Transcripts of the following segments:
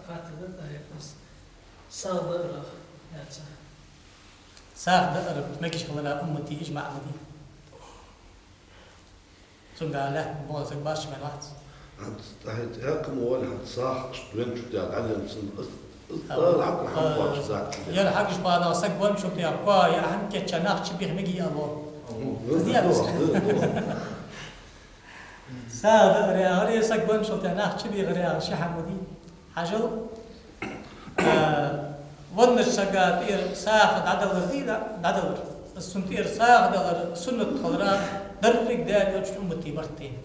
فاتدة بس صار دقرة صار دقرة ماكيش خلنا أمتي إجمع مدي سنقال له موزك بارش من واحد هت هاكم ولا هتصاح شبين شو تاع علم سن العقل حقوق ذات يلا حقش بانا سقوم شو تاع قا يا هم كتشناخ شبيه مجي أبو زيادة صار دقرة هري سقوم شو تاع ناخ شبيه غير شي حمودي حاجل ون الشقات إير ساخد عدل رديدة عدل السنتير ساخد سنة خضراء درك دال يوجد أمتي برتين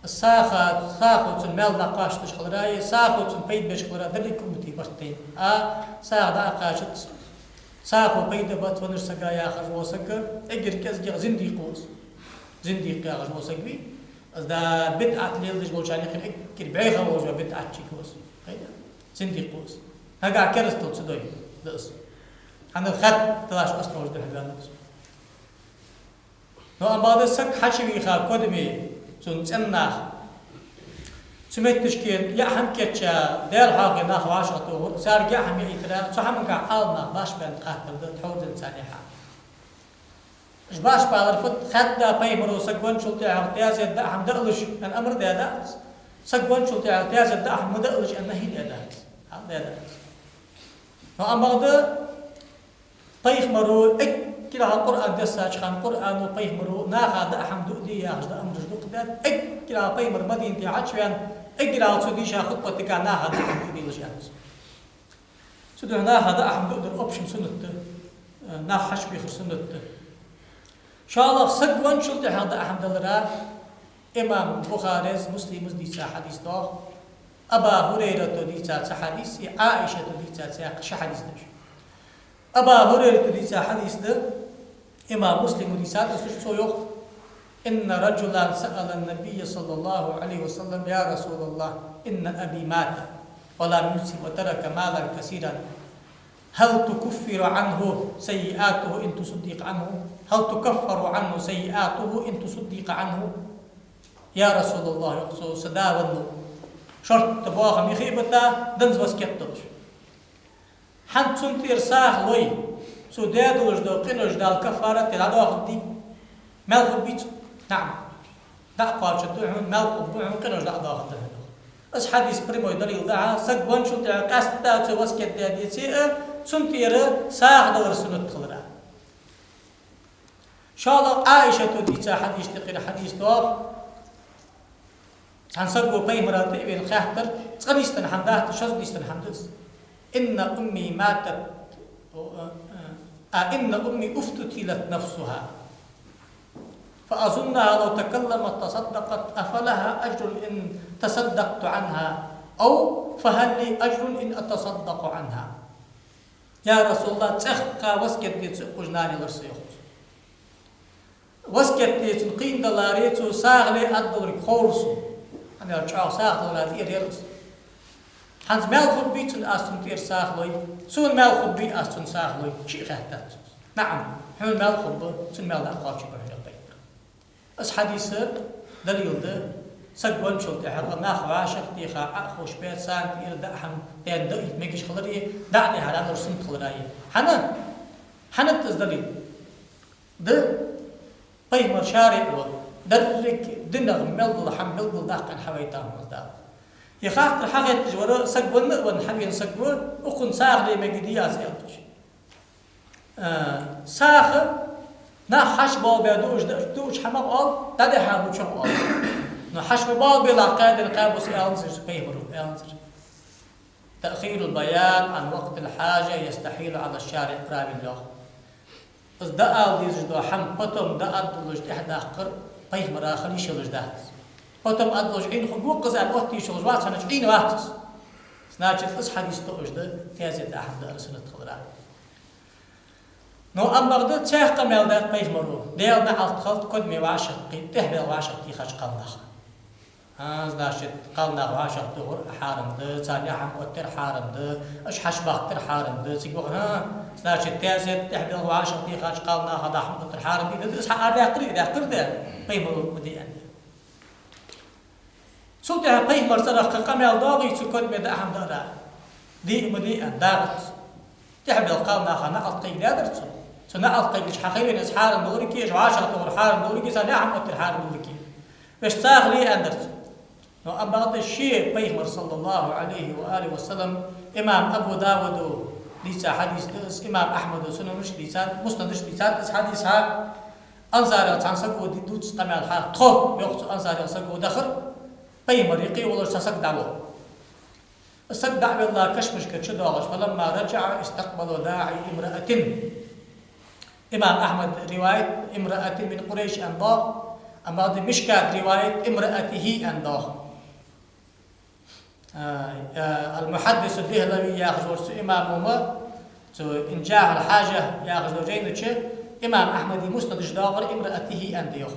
الساخة ساخد المال نقاش تش خضراء ساخد بيد بش خضراء درك أمتي برتين ساخد عقاشت ساخد بيد بات ون الشقا يا خرج وسكر اجر كزجر زنديق يا خرج وسكبي از دا بدعة ليل دش بولشاني خير اكر بعيخة وجوا بدعة تشيكوس زنديقوس هقع كرستو تصدوي دقص عند الخط تلاش أصلا وجده هدانوس نو أم بعد السك حشوي خا كودمي سون تناخ سميت تشكيل يا هم كتشا دير حاقي ناخ واشغطو صار يا هم يترا صح من قاعدنا باش بين قاتل ده تحود إنساني حال إيش باش بعد الفت خد باي مرو سكون شلتي عرتياز يدا هم دقلش الأمر ده دات سكون شلتي عرتياز يدا هم مدقلش أنه هي ده دات هذا أما بعد طيخ مرو كلا القرآن دساج خان قرآن وطيخ مرو ناخذ أحمد دودي يا أخذ أمر جدوق ده كلا طيمر مدين تي عشان كلا سوديش خطبة تكا ناخذ أحمد دودي لجانس سودو ناخذ أحمد دودي الأوبشن سنة ناخ حش بيخر سنة إن شاء الله سجون شلت هذا أحمد الله إمام بخاري مسلم دي حديث ده أبا هريرة ديتا حديث عائشة ديتا حديث ده أبا هريرة ديتا حديث ده إمام مسلم ديتا سويخ إن رجلا سأل النبي صلى الله عليه وسلم يا رسول الله إن أبي مات ولم يوصي وترك مالا كثيرا هل تكفر عنه سيئاته إن تصدق عنه هل تكفر عنه سيئاته إن تصدق عنه يا رسول الله يقصو سداوله شرط تباغم يخيبتا دنز وسكتلش حد سنتير ساخ لوي سودادلش دو قنوش دال كفارة تلعدو أخذ دي مالخب بيت نعم دا قارش الدوحون مالخب بوحون قنوش دا أخذ دي أس حديث بريمو يدريل دعا سقوان شلتع قاستا سو وسكت دي سيئة سنتير ساخ دلر سنة خلرا إن شاء الله عائشة ديتا حديث تقير حديث دوغ هنسقو بي مراتي بين الخاطر تقنيستن حمدات شزنيستن حمدس إن أمي ماتت إن أمي افتتلت نفسها فأظنها لو تكلمت تصدقت أفلها أجر إن تصدقت عنها أو فهل لي أجر إن أتصدق عنها يا رسول الله تخقى وسكت ديت قجناني لرسيخ وسكت ديت قيم دلاريتو ساغلي أدلرك خورسو أنا أرجع ساق ولا دير يرس. هنز مال خب بيتون أستون تير ساقلوي، سون مال خب بيت أستون ساقلوي شيء خاتات. نعم، حمل مال خب سون مال أخاش بحجة بيت. أس حديث دليل ده سجون شلت حق ناخ عاشق تيخا أخوش بيت سان تير دحم تين دقيق ميكش خلري دعني على رسم خلراي. حنا تزدليل. ده بيمر شارع و درك دنغ ملض حم ملض داق حويتاه ملض يخاف الحاجة تجورا سجون ونحبين سجون وكن ساق لي مجديا زيادش ساق نحش بال بيدوش دوش حمق قال تدي حابو شو قال نحش بال بلا قاد القابوس أنزر بيمرو أنزر تأخير البيان عن وقت الحاجة يستحيل على الشارع قراب الله بس دقال ديز دو حم بطم دقال دلوش إحدى قر بيه مرا خليش يلجدات بطم أدلوش عين خبوق قزال وقتي شغل وات سنة عين واتس سناجت إس حديث تقوش ده تيازيت أحد أرسنة خضراء نو أم بغداد تيخ قميل دات بيه مرو ديال نعال تخلط كد مي وعشق قيد تهبل وعشق تيخاش قلناخ سناجت قلناخ وعشق تغر حارم ده تاني حم وتر حارم ده إش حشباق تر حارم ده سيقوغ سناجت تيازيت تهبل وعشق تيخاش قلناخ هذا حم وتر حارم ده إس حار ده قري ده قر ده بيه مرو مدي أنه سلطة بيمر صرخ قمل ضاغي سكوت مد أحمد دارا دي مدي دارت تحب القام ناخا نقطي لا درت سنقطي مش حقيقي إسحار النوركي جواشة طور حار النوركي سنعم قتل حار النوركي باش تاغلي أندرت نو أما الشيء بيمر صلى الله عليه وآله وسلم إمام أبو داود ليس حديث إمام أحمد وسنن مش لسان مسند مش لسان حديث ها أنصار تنسكو دوت قمل حال تخو يقص أنصار يسكو دخر بيمر يقي ولا سسك دعوه السك دعوه الله كشمش كتشدوغش فلما رجع استقبلوا داعي امرأة إمام أحمد رواية امرأة من قريش أنضاه أما مشكات رواية امرأته أنضاه المحدث الدهلوي ياخذ إمامهما إن جاء الحاجة ياخذ جينتش إمام أحمد مسند جداغر امرأته أنديه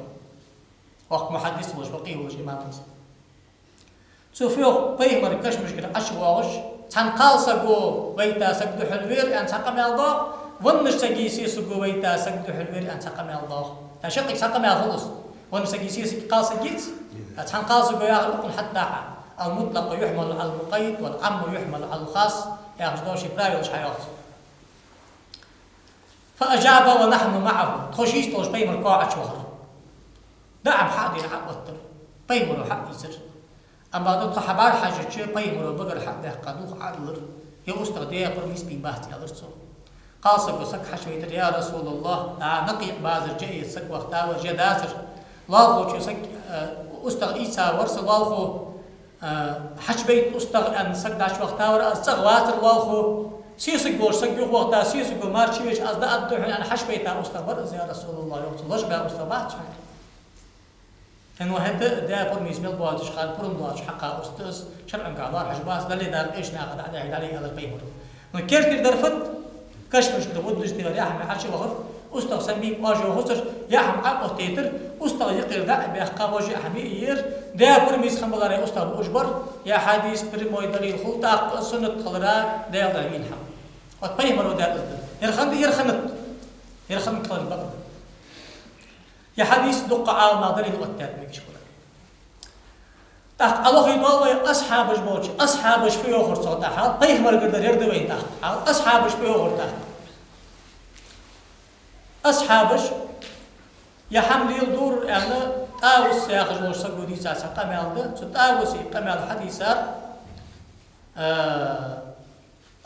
وقت محدث وش بقيه وش إمام مسلم سوفيو بيمر كش مشكلة أشواغش تنقال سجو ويتا سجد حلوير أن سقم الله ونش سجيسي سجو ويتا سجد حلوير أن سقم الله تشقق سقم خلص ونش سجيسي قال سجيت تنقال سجو ياخذ حتى المطلق يحمل على المقيد والعم يحمل على الخاص ياخذ دوشي براي وش حياخذ فأجاب ونحن معه تخشيش توش بيمر قاعد شهر دعم حادي نعم وتر بيمر حق يسر أما دو حبار حاجة شيء بيمر وبقر حق ده قدوخ عدلر يغستغديه برميس بيباهتي أدرسو قاصق وسك حشويتر يا رسول الله نقي بازر جاي سك وقتا وجا داسر لالفو شو سك أستغ إيسا ورس لالفو حشبيت أستغ أن سك داش وقتا ور أستغ واتر لالفو سيسك بوش سك يوخ وقتا سيسك ومارشيش أصدا أدوحن أن حشبيت أستغ ورس يا رسول الله يوقت لجبا أستغ باتش إنه هذا ده برميز ميل بوادش خال برم بوادش حقا أستاذ شرعا كعبار حجباس دلي دار إيش ناقد عليه على البيمر إنه كيرتي درفت كش مشكلة ودش تبغى يحمي عشي وهر أستاذ سمي واجه وهسر يحمي عقب تيتر أستاذ يقير داع بيحقا واجه حمي إير ده برميز خمبلاري أستاذ أجبر يا حديث برموي دليل خلطة سنة خضراء ده يلا يلحم وتبيمر وده يرخنت خلال البقر يا حديث دق على ما دليل وقتات ميكش كله تحت الله يدور أصحاب الجبوش أصحاب الشفيه وخرصة تحت بيمر قدر يرد وين تحت أصحاب الشفيه وخرصة تحت أصحابش يا حمل يدور أنا تاوس يا أخي جوش سجودي ساسا قمال ده ستاوسي قمال حديثات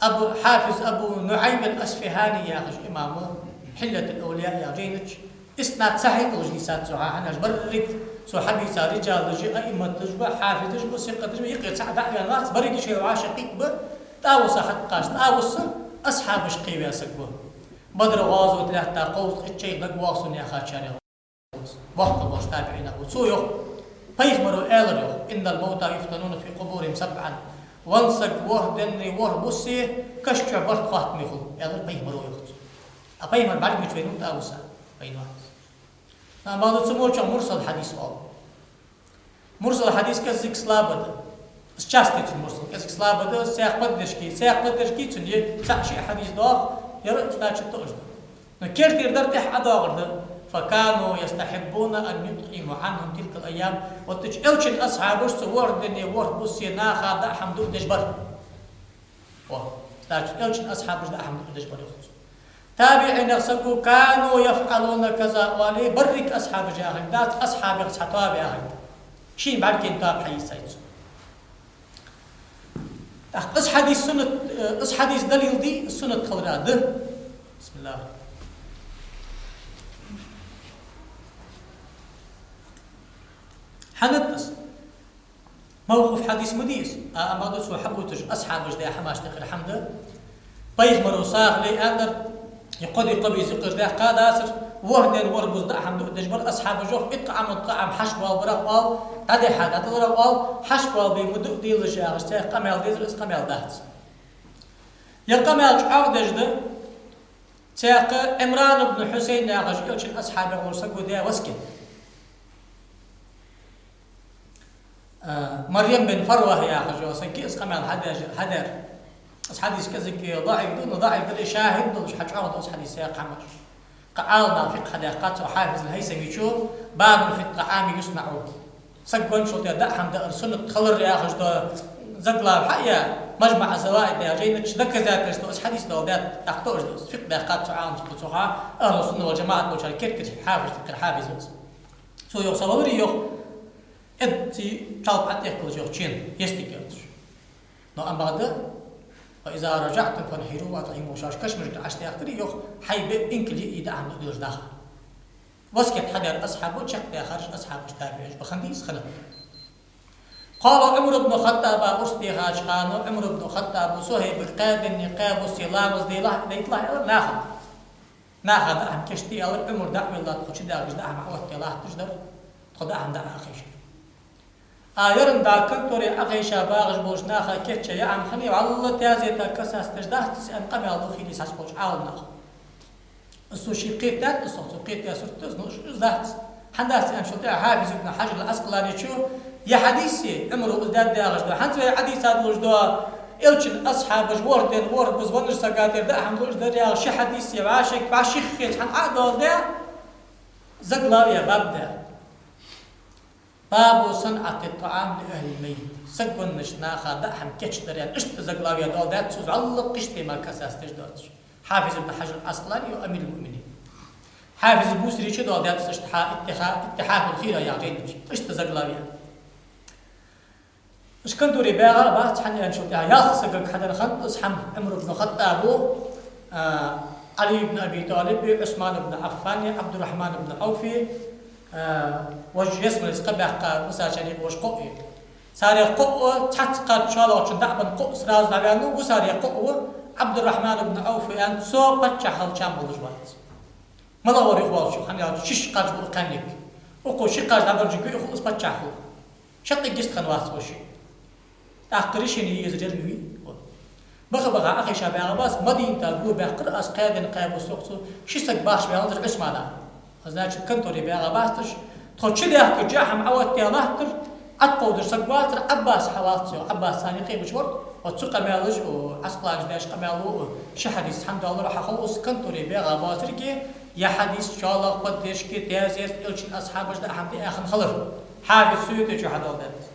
أبو حافظ أبو نعيم الأسفهاني يا أخي إمامه حلة الأولياء يا جينش إسناد صحيح وجلسات سوحة برك سو حديث رجال رجال أئمة تجبه حافظ تجبه ثقة تجبه يقرأ سعد الناس برك شيء وعاشقيك به تاوس حد قاش تاوس أصحاب شقي يا سكوه بدر غازو تلحتا قوس الشيخ دقواصن يا خاتشاري وقت باش تابعين سو يخ بيخمروا إلريو إن الموتى يفتنون في قبورهم سبعا وانسك وهدني وهبسي كشكع برد قاهت ميخو إلر بيخمروا يخت أبيخمر بعد مجوينون تاوسا بينوات بعض تسموه مرسل حديث مرسل حديث كزيك سلابد شاستي مرسل كزيك سلابد سياق بدرشكي تنيه سعشي حديث ضاغ يرى تناش التوجد نكير تردر تح أضاغر فكانوا يستحبون أن يطعموا عنهم تلك الأيام وتجعلشن أصحابش سوار دنيا ورد بسي ناخا دا حمدو دجبر تجعلشن أصحابش دا حمدو دجبر تابعين يقصدوا كانوا يفعلون كذا ولي برك أصحاب جاهل ذات أصحاب يقصدوا بأهل شين بعد كين تاب حي سايس أص حديث دليل دي السنة خضراء ده بسم الله حنتس موقف حديث مديس أما دسوا حبوتج أصحاب جدا حماش تقر حمده بيغمروا صاغلي أندر يقضي قبيز يقر ده قاداسر وهدن وربز ده حمد دجبر أصحاب جوخ إطعام الطعام حشب والبرق هذا حاجة تضرب حشب والبيمدو ديل الجاغش تاع قمال ديزر اس قمال دهت يا قمال شعار دجده تاق عمران بن حسين يا غشيوش أصحاب ورسقوا ده وسكن مريم بن فروة يا غشيوش سكيس قمال حدر حديث كذلك ضعيف دون ضعيف اللي شاهد مش حجعود أص حديث سياق حمش قعالنا فقه حداقات وحافظ الهيثمي يشوف باب في الطعام يصنع سجون شو تدا حمد أرسل خلر يا أخش ده زقلا بحيا مجمع الزوائد يا جينك ذكر ذات استوس حديث ده ذات أخطوش ده فقه دقات سعام سقطها أهل السنة والجماعة مشاركين كتير حافظ تكر حافظ سو يو سوالري يو أنتي طالب عندك كل يوم تشين يستيقظ نو أم بعد وإذا رجعتم فانهروا وأطعموا شاش كشمر عشت أخري يو حيب إنكلي إذا عم نقدر داخل وسكت حدا أصحابه شق خارج أصحابه تابعين بخنديس خلق قال عمر بن الخطاب أرسلي خاش خانو عمر بن الخطاب صهيب قاد النقاب والسلام وزديله يطلع ناخذ عن كشتي أو عمر دعم الله تخش داخل دعم عوض الله تجدر خد عن دعم أخيش يرن دا كنتوري أخيشا باغش بوش ناخا كتشا يا عم خني والله تازي تكساس تجداه تسأل قمي الله خيلي ساس بوش عاول ناخ السوشي قيتات الصوت قيتات سرتز نوش ذات حنداس أن شو حافظ ابن حجر العسقلاني شو يا حديثي عمره ازداد داغش دو حنت يا حديث هذا وش دو إلشن أصحاب جوردن ورد بزونر سقاتير ده حمد وش ده شي حديثي بعاشق بعشيخ خيت حن عقدول ده زقلاوي يا باب ده باب صنعة الطعام لأهل الميت سقون نشناخا ده حم كتش دريان اشت زقلاوي دول ده تسوز علق قشتي ما كساس تجدوتش حافظ ابن حجر العسقلاني وأمير المؤمنين حافظ البوسري شو دول ده تسوز اتحاف الخيرة يا جيدش اشت زقلاوي اش كنتو رباغا بات حني نشوف يا سقق حدا خنطس حم عمر بن الخطاب علي بن ابي طالب عثمان بن عفان عبد الرحمن بن عوف وجه يسمى الاسقبع مساجني وش قوي ساري قوة تحت قد شالو شن دعبن قو سراز دعبانو وساري قوة عبد الرحمن بن عوف ان سو بتشا حل شامل جوات ملاوري خوال شو حني شش قاج قنيك وقو شقاج دبرجي كي خلص بتشا خو شق جست خنواس وشي تأخرشني يزجر بي بغى أخي شابي عباس مدين تلقوا بقر أس قادن قاب وسوقتو شسك باش بيانزر اسمنا أزناش كنتوري بعباستش تخشي ده كجاحم عوض تيالاتر أتقودر سقواتر عباس حواتيو عباس ثاني قيمش ورد وتسوق مالج وعسقلاج داش قمالو شحديث الحمد لله راح أخلص كنتوري بعباستر كي يا حديث إن شاء الله قديش كي تيازيس إلشن أصحابش ده أحمد آخر خلر حافظ سويته شو حدا ودات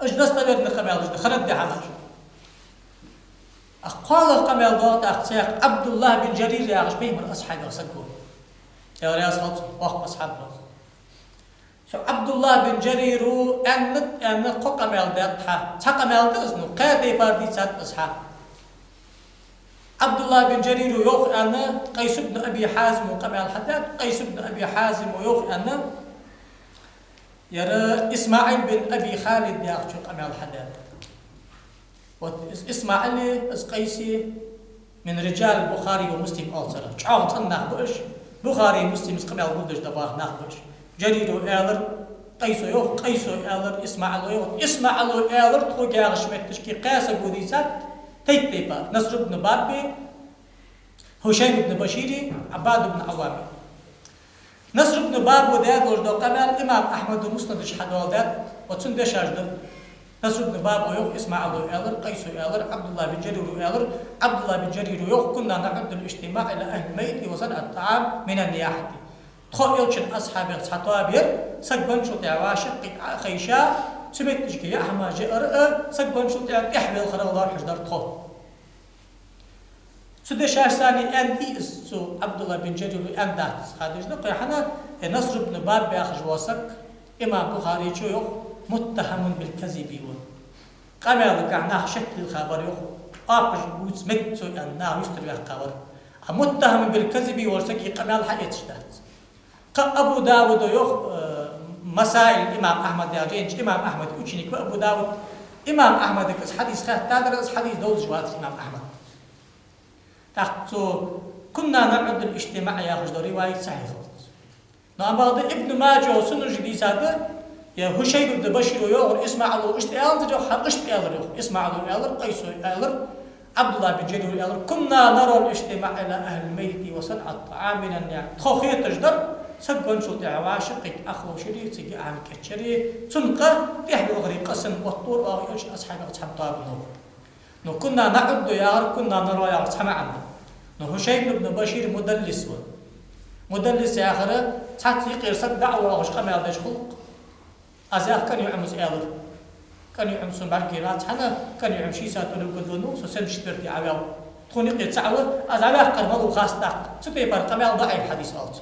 أجلس تبير نقمال جد خلد عمل قال القمال ضاط أختيار عبد الله بن جرير يا غشبيه من أصحاب وسكون يا رياض خلص وقت أصحابنا شو عبد الله بن جرير أن قمال ضاط تقمال دزنو قاضي باردي سات أصحاب عبد الله بن جرير يوخ أن قيس بن أبي حازم وقمال حداد قيس بن أبي حازم ويوخ أن يرى إسماعيل بن أبي خالد يأخذ قمال الحداد وإسماعيل قيسي من رجال البخاري ومسلم أوصله شعار تناخ بش بخاري مسلم قمال بودش دباه ناخبش جرير وآلر قيسو يوخ قيسو آلر إسماعيل يوخ إسماعيل آلر تخو جاغش متشكي قاسة بوديسات تيك تيبا نصر بن بابي هشيم بن بشيري عباد بن عوامي نصر بن باب وداد وجدو قمال إمام أحمد ومسند شحدول داد وتسندش أجدد نصر بن باب ويوخ إسماعيل وآلر قيس وآلر عبد الله بن جرير وآلر عبد الله بن جرير ويوخ كنا نعد الاجتماع إلى أهل الميت وصنع الطعام من النياحة تخو إلشن أصحاب الصحابير سقبن شو تعواشق خيشا سميت تشكي يا أحمى جئر سقبن شو تعواشق الخرا الله حجدر تخو سدش ثاني أندي سو عبد الله بن جرير أندات خادج ده قيحنا نصر بن باب بأخذ وثق إمام بخاري شو يخ متهم بالكذب يقول قام يرجع شكل الخبر يخ أبش بوس مكتو أن يستر الخبر متهم بالكذب ورسقي قام الحقيقة شدات أبو داود يخ مسائل الإمام أحمد يا جينش إمام أحمد وشنيك أبو داود إمام أحمد حديث خات تدرس حديث دول جوات إمام أحمد تحتو كنا نعد الاجتماع ياخذ رواية صحيحة. نعم بعض ابن ماجه وسنن جديد هذا يا هشيم بن بشير ويوغر اسماعيل واشتيال تجو حق اشتيال يوغر اسماعيل ويالر قيس ويالر عبد الله بن جرير ويالر كنا نرى الاجتماع إلى أهل الميت وصنع الطعام من النعم تخوخي تجدر سقون شو تعواشق أخو شري تجي عام كتشري تنقى تحبي أغري قسم والطور أو إيش أصحاب طابنه نو كنا نعد يار كنا نرى يار سمعنا نو هشيم بن بشير مدلس يا آخره تحت يقير صد دعوة وش قام يالدش خلق أزاق كان يعمز إيلر كان يعمز بعكيرات حنا كان يعمز شيء ساتون القدونو سوسم شترتي عيال توني قيت سعوة أزاق قربوا خاص تاق سبيبر قمال ضعيف حديث ألص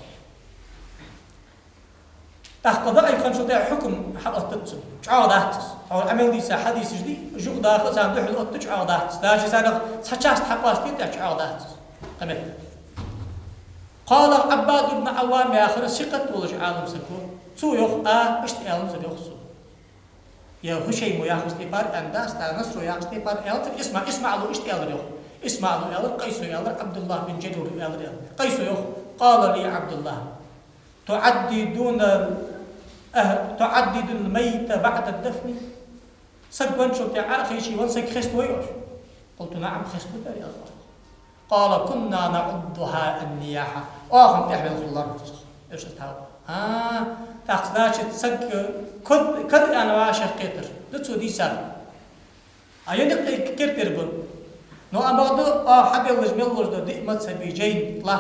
تاق ضعيف خمسة تاع حكم حق تتصل شعادات أو عمل دي حديث جدي جو داخل سام دحل أوت شعادات داش سانق تحشاست حقاستي تاع شعادات قمت قال عباد بن عوام يا آخر سقط ولش عالم سكون سو يخ اشتعال زريخسو يا هشيم يا استيبار انداس تاع نصر يا استيبار اسمع له اشتعال يخ اسمع له قيس يا عبد الله بن جدور يا قيس يخ قال لي عبد الله تعدد الميت بعد الدفن سبن شو تاع اخي شي ونسك خست ويوش قلت نعم خست يا الله قال كنا نعدها النياحه واخم تحمل الله ايش تاو تاخذاش تسق كد انا واشر قطر دتو دي سار ايدك كيرتر بن نو امبادو حد يلج ملج دي ما سبيجين لا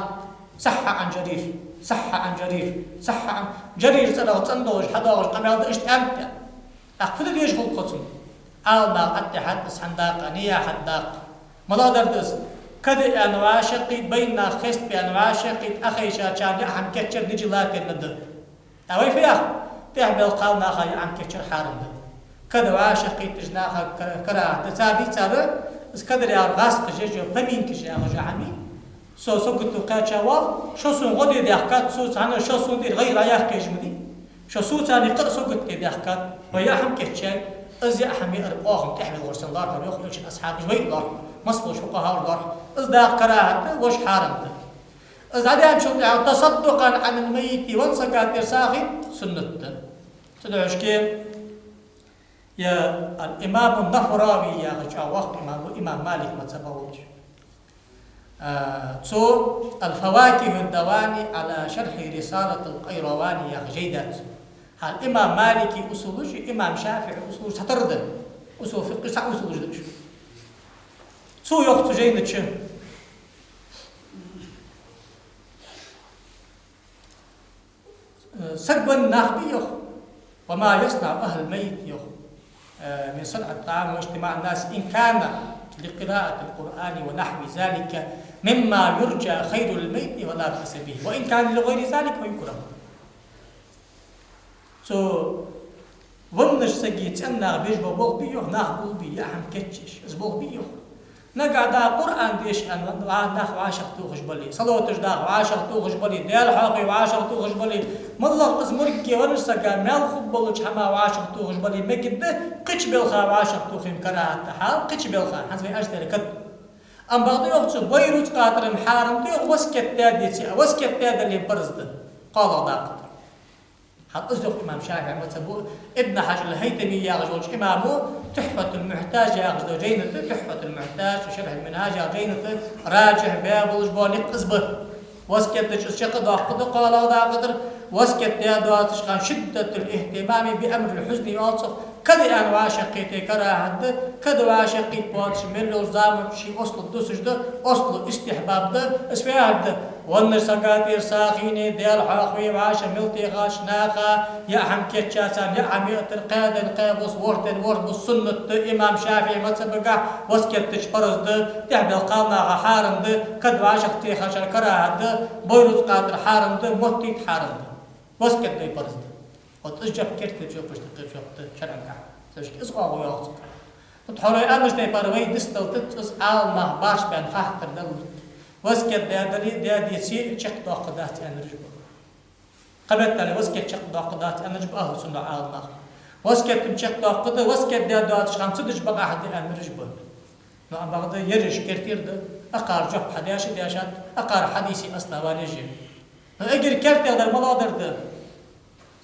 صح عن جرير صح عن جرير صدق صندوق حداوش قمال ايش امت اخذ ليش هو قسم ما قد حدث حنداق نيه حداق ملادر دس كد انا واشقي بين خست بان واشقي اخي شاچان هم كتشر نجي لا كند اوي فيها تهبل قالنا خي عن كتشر حارم كد واشقي تجناخ كرا تسابي تسابه اس كدر يا غاس كجيجو بمين كجي اخو عمي سو قلت قاچوا شو سون غدي دي حكات سو انا شو سون دي غير يا كجمدي شو سو ثاني قصو قلت دي حكات ويا هم كتشر ازي احمي ارقاهم تحمل ورسن دار يخرج اصحاب جوي دار مصلو شو قهار دار از دا قراءه وش حارمته از هذا شو تصدقا عن الميت وانسكات ارساخي سنته تدعوش كيف يا الامام النفراوي يا رجع وقت امام مالك ما تسبوش تو الفواكه الدواني على شرح رساله القيرواني يا جيدات الامام مالكي اصولش امام شافعي اصول سترد اصول فقه صح اصول جدش سو يوقت جينة شن سقوا الناخبي يخ وما يصنع أهل الميت يخ من صنع الطعام واجتماع الناس إن كان لقراءة القرآن ونحو ذلك مما يرجى خير الميت ولا بأس به وإن كان لغير ذلك فيكره سو ظنش سجيت أن بيجبو بول بيوه ناخبو بيه أهم كتشش زبول بيوه نقعد قرآن ديش أن ناخ وعاشق توخش بلي صلوات جداخ وعاشق توخش بلي ديال حاقي وعاشق توخش بلي مالله أزمركي ونسقى مال خبلش حما وعاشق توخش بلي مكده قش بالخا وعاشق توخم كراهة تحال قش بالخا حسب أجتري كد أم بعض يوقت بيروت قاتر محارم دي وسكت تادي وسكت تاد اللي برزد قال ضاقت حق أصدق إمام شافعي متبوء ابن حجر الهيثمي يا رجل إمامه تحفة المحتاج يا رجل جينته تحفة المحتاج وشرح المنهاج يا جينته راجح باب الجباني قصبه وسكت الشق ضاقت قال ضاقت وسكت يا دواتش كان شدة الاهتمام بأمر الحزن والصف كذا أنا واشقيتي كراهة كذا واشقيت بواتش من الزام شيء أصل الدوسج ده أصل استحباب ده اسمه ده والنسقات إرساخيني ديال حاقوي وعاشا ملتي غاش ناقا يا حم كتشاسان يا عمي القيادة القابوس ورتن ورد السنة إمام شافعي متسبقا وسكت تشبرز ده تحبل قالنا حارم ده كد وعاشق تيخاشا كراهة ده بيروز قادر حارم ده متيت حارم ده وسكت ده يبرز ده وتجب كرت تجيب بشتقي شوقت شرنكا تشك اسقا ويوص تحولي أمش ده يبروي دستل تتس عالنا باش بان فاحتر دل وسكت دي سي شق داقدات أنا رجب قبلت على وسكت شق داقدات أنا رجب أهل سنة عالنا وسكت شق داقدة وسكت دات شخان صدش بقى أحد أنا رجب نعم بعد يرج كرتير ده أقار جب حديش دياشات أقار حديثي أصلا ونجي أجر كرتي هذا المناظر ده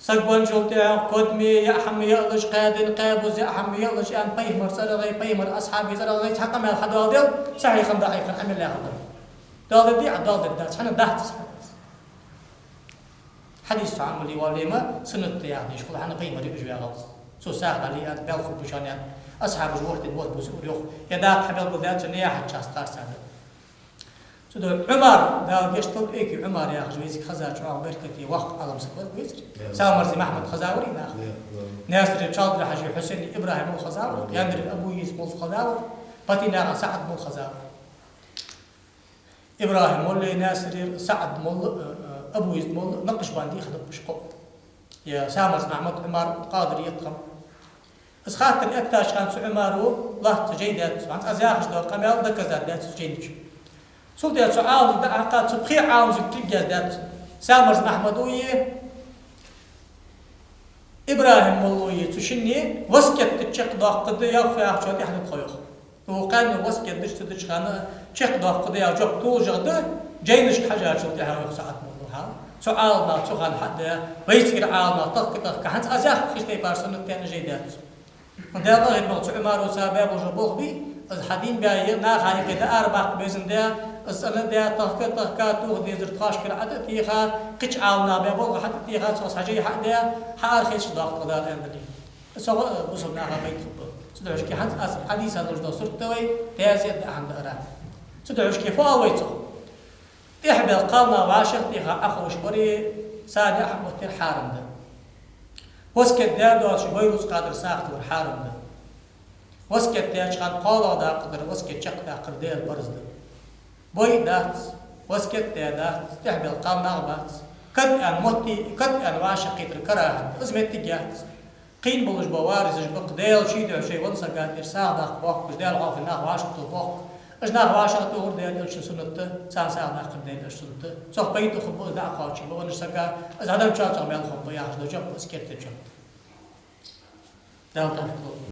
سقوان جولتي قدمي يا حمي يلش قادن قابوز يا حمي يلش أن بيمر سرغي بيمر أصحابي سرغي حتى ما الحدال ديل صحيح خم ضعيف عمل لا خدم دال دي عدال ده حنا دهت حديث تعاملي وليما سنة يعني شغل حنا بيمر يجوا غلط سو ساق علي بالخو بشانيان أصحاب الوقت الوقت بسور يخ يداق حبل بذات نياحة شاستار سنة سدو عمر دال قشطل إيك عمر يا أخي جويزك خزاج عم بركتي وقت على مسكوت بيزر سامر زي محمد خزاوري ناخ ناصر شاطر حجي حسين إبراهيم الخزاوري يندر أبو يسمو الخزاوري باتينا سعد مول خزاوري إبراهيم مول ناصر سعد مول أبو يسمو نقش باندي خدم بشقوق يا سامر محمد عمر قادر يطقم بس خاطر أتاش خان سو عمارو الله تجيدات عن أزاخش دو قمال دكزات دات سجينج سلطة سعال دا عقاد سبخي عاوز كل دات سامر محمدوية إبراهيم مولوية تشني وسكت تشق دا قد يا خيار شو تحت خيوخ وقال وسكت دش خان تشق دا قد يا جب طول جد جينش حاجات شو تحت ساعات مولوها سعال ما سخان حدا ويسكر عال ما طق كحنت أزاخ خشتي بارسون تاني جيدات ده غير موضوع عمر وساباب وجبوه بي الحديم بيا ناخا كده أربع بيزن ده السنة ده طهكاتو دي زرتخاش كده حتى تيخا قش عالنا بيبوغ حتى تيخا صوص حاجي حدا حار خيش ضغط قدر أندلي سو وصل ناخا بيت خب سدعوش كي حنت أصل حديث هذا الجدول صرتوي تيازيد عند أرام سدعوش كي فاويتو تحبل قالنا وعاشق تيخا أخوش بري سادة أحمد تير حارم ده وسكت دادو شبيروس قادر ساخت والحارم ده وسكت داش خان قالا دا قدر وسكت شق دا قرديل برز ده بوي دات وسكت دات تحبل قام نغبات قد أن متي قد أن واشقي الكراهة أزمت تجات قين بلش بوارز جبق ديل شيء شيء ونسا قادر ساغ دا قبوك ديل غاف الناغ واشق طبوك أجناغ واشق طور ديل إلش سنته سان ساغ دا قرديل إلش سنته صح بيتو خبوز دا قاوشي بونش سكا أز هدم شاطر ميل خبو ياخذ جب وسكت جب.